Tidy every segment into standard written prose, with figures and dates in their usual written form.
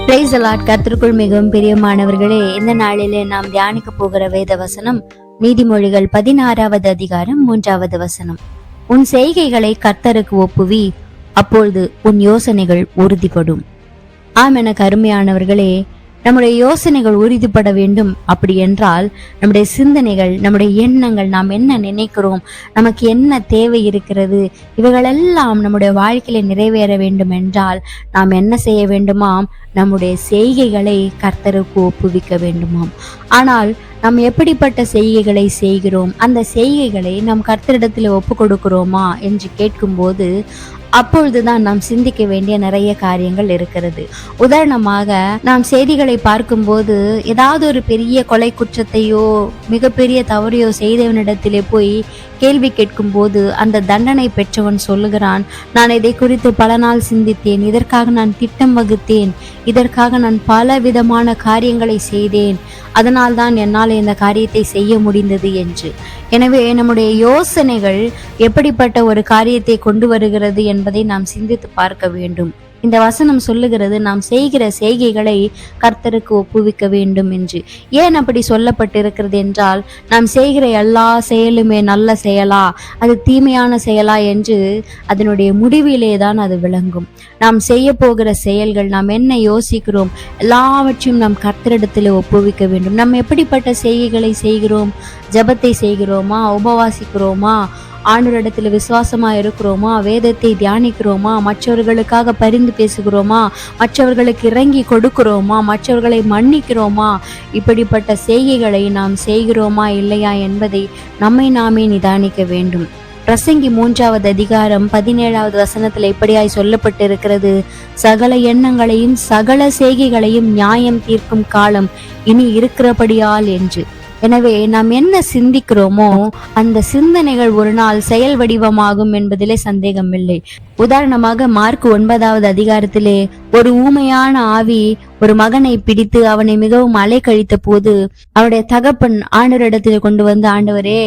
Praise the Lord. கர்த்தருக்குள் மிகவும் பிரியமானவர்களே, இந்த நாளிலே நாம் தியானிக்க போகிற வேத வசனம் நீதிமொழிகள் 16வது அதிகாரம் 3வது வசனம். உன் செய்கைகளை கர்த்தருக்கு ஒப்புவி, அப்பொழுது உன் யோசனைகள் உறுதிப்படும். ஆம், எனக்கு அருமையானவர்களே, நம்முடைய யோசனைகள் உறுதிப்பட வேண்டும். அப்படி என்றால் நம்முடைய சிந்தனைகள், நம்முடைய எண்ணங்கள், நாம் என்ன நினைக்கிறோம், நமக்கு என்ன தேவை இருக்கிறது, இவைகளெல்லாம் நம்முடைய வாழ்க்கையில நிறைவேற வேண்டும் என்றால் நாம் என்ன செய்ய வேண்டுமாம்? நம்முடைய செய்கைகளை கர்த்தருக்கு ஒப்புவிக்க வேண்டுமாம். ஆனால் நாம் எப்படிப்பட்ட செய்கைகளை செய்கிறோம்? அந்த செய்கைகளை நாம் கர்த்தரிடத்தில் ஒப்பு கொடுக்கிறோமா என்று கேட்கும்போது அப்பொழுதுதான் நாம் சிந்திக்க வேண்டிய நிறைய காரியங்கள் இருக்கிறது. உதாரணமாக, நாம் செய்திகளை பார்க்கும்போது ஏதாவது ஒரு பெரிய கொலை குற்றத்தையோ மிகப்பெரிய தவறையோ செய்தவனிடத்திலே போய் கேள்வி கேட்கும் போது அந்த தண்டனை பெற்றவன் சொல்லுகிறான், நான் இதை குறித்து பல நாள் சிந்தித்தேன், இதற்காக நான் திட்டம் வகுத்தேன், இதற்காக நான் பல விதமான காரியங்களை செய்தேன், அதனால்தான் என்னால் இந்த காரியத்தை செய்ய முடிந்தது என்று. எனவே நம்முடைய யோசனைகள் எப்படிப்பட்ட ஒரு காரியத்தை கொண்டு வருகிறது என்பதை நாம் சிந்தித்து பார்க்க வேண்டும். இந்த வசனம் சொல்லுகிறது, நாம் செய்கிற செய்கைகளை கர்த்தருக்கு ஒப்புவிக்க வேண்டும் என்று. ஏன் அப்படி சொல்லப்பட்டிருக்கிறது என்றால், நாம் செய்கிற எல்லா செயலுமே நல்ல செயலா, அது தீமையான செயலா என்று அதனுடைய முடிவிலே தான் அது விளங்கும். நாம் செய்ய போகிற செயல்கள், நாம் என்ன யோசிக்கிறோம், எல்லாவற்றையும் நாம் கர்த்தரிடத்தில் ஒப்புவிக்க வேண்டும். நாம் எப்படிப்பட்ட செய்கைகளை செய்கிறோம்? ஜெபத்தை செய்கிறோமா? உபவாசிக்கிறோமா? ஆண்டவரிடத்துல விசுவாசமா இருக்கிறோமா? வேதத்தை தியானிக்கிறோமா? மற்றவர்களுக்காக பரிந்து பேசுகிறோமா? மற்றவர்களுக்கு இறங்கி கொடுக்கிறோமா? மற்றவர்களை மன்னிக்கிறோமா? இப்படிப்பட்ட செய்கைகளை நாம் செய்கிறோமா இல்லையா என்பதை நம்மை நாமே நிதானிக்க வேண்டும். பிரசங்கி 3வது அதிகாரம் 17வது வசனத்துல இப்படியாய் சொல்லப்பட்டிருக்கிறது, சகல எண்ணங்களையும் சகல செய்கைகளையும் நியாயம் தீர்க்கும் காலம் இனி இருக்கிறபடியால் என்று. எனவே நாம் என்ன சிந்திக்கிறோமோ அந்த சிந்தனைகள் ஒரு நாள் செயல் வடிவமாகும் என்பதிலே சந்தேகமில்லை. உதாரணமாக, மார்க் 9வது அதிகாரத்திலே ஒரு ஊமையான ஆவி ஒரு மகனை பிடித்து அவனை மிகவும் அலைக்கழித்த போது அவருடைய தகப்பன் ஆண்டவரிடத்தில் கொண்டு வந்து, ஆண்டவரே,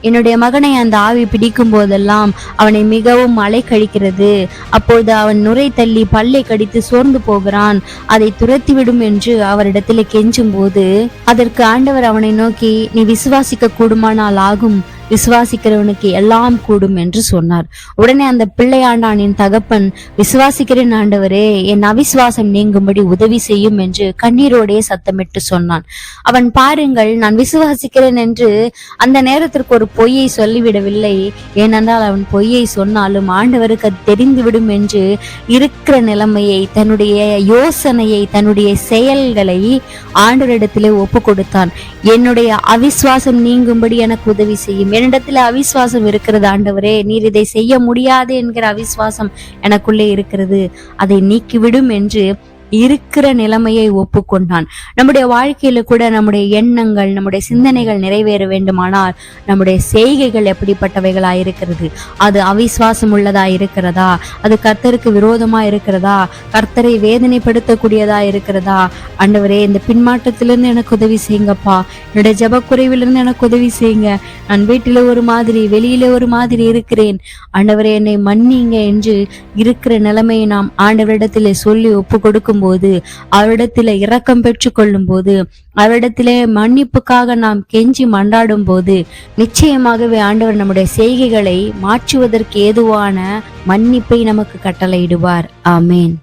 என்னுடைய மகனை அந்த ஆவி பிடிக்கும் போதெல்லாம் அவனை மிகவும் அலைக்கழிக்கிறது, அப்போது அவன் நுரை தள்ளி பல்லை கடித்து சோர்ந்து போகிறான், அதை துரத்திவிடும் என்று அவரிடத்தில் கெஞ்சும் போது அதற்கு ஆண்டவர் அவனை நோக்கி, நீ விசுவாசிக்க கூடுமானால் ஆகும், விசுவாசிக்கிறவனுக்கு எல்லாம் கூடும் என்று சொன்னார். உடனே அந்த பிள்ளையாண்டானின் தகப்பன், விசுவாசிக்கிறேன் ஆண்டவரே, என் அவிசுவாசம் நீங்கும்படி உதவி செய்யும் என்று கண்ணீரோடைய சத்தமிட்டு சொன்னான். அவன், பாருங்கள், நான் விசுவாசிக்கிறேன் என்று அந்த நேரத்திற்கு ஒரு பொய்யை சொல்லிவிடவில்லை. ஏனென்றால் அவன் பொய்யை சொன்னாலும் ஆண்டவருக்கு அது தெரிந்துவிடும் என்று இருக்கிற நிலைமையை, தன்னுடைய யோசனையை, தன்னுடைய செயல்களை ஆண்டவரிடத்திலே ஒப்பு கொடுத்தான். என்னுடைய அவிசுவாசம் நீங்கும்படி எனக்கு உதவி செய்யும். என்னிடத்துல அவிசுவாசம் இருக்கிறது ஆண்டவரே, நீர் இதை செய்ய முடியாது என்கிற அவிசுவாசம் எனக்குள்ளே இருக்கிறது, அதை நீக்கிவிடும் என்று இருக்கிற நிலைமையை ஒப்புக்கொண்டான். நம்முடைய வாழ்க்கையில கூட நம்முடைய எண்ணங்கள், நம்முடைய சிந்தனைகள் நிறைவேற வேண்டுமானால் நம்முடைய செய்கைகள் எப்படிப்பட்டவைகளா இருக்கிறது? அது அவிசுவாசம் உள்ளதா இருக்கிறதா? அது கர்த்தருக்கு விரோதமா இருக்கிறதா? கர்த்தரை வேதனைப்படுத்தக்கூடியதா இருக்கிறதா? ஆண்டவரே, இந்த பின்மாற்றத்திலிருந்து எனக்கு உதவி செய்யுங்கப்பா, என்னுடைய ஜெபக்குறைவிலிருந்து எனக்கு உதவி செய்யுங்க, நான் வீட்டில ஒரு மாதிரி, வெளியில ஒரு மாதிரி இருக்கிறேன், ஆண்டவரே என்னை மன்னிங்க என்று இருக்கிற நிலைமையை நாம் ஆண்டவரிடத்திலே சொல்லி ஒப்பு கொடுக்கும் போது, அவரிடத்திலே இரக்கம் பெற்று கொள்ளும் போது, அவரிடத்திலே மன்னிப்புக்காக நாம் கெஞ்சி மன்றாடும் போது நிச்சயமாகவே ஆண்டவர் நம்முடைய செய்கைகளை மாற்றுவதற்கு ஏதுவான மன்னிப்பை நமக்கு கட்டளையிடுவார். ஆமேன்.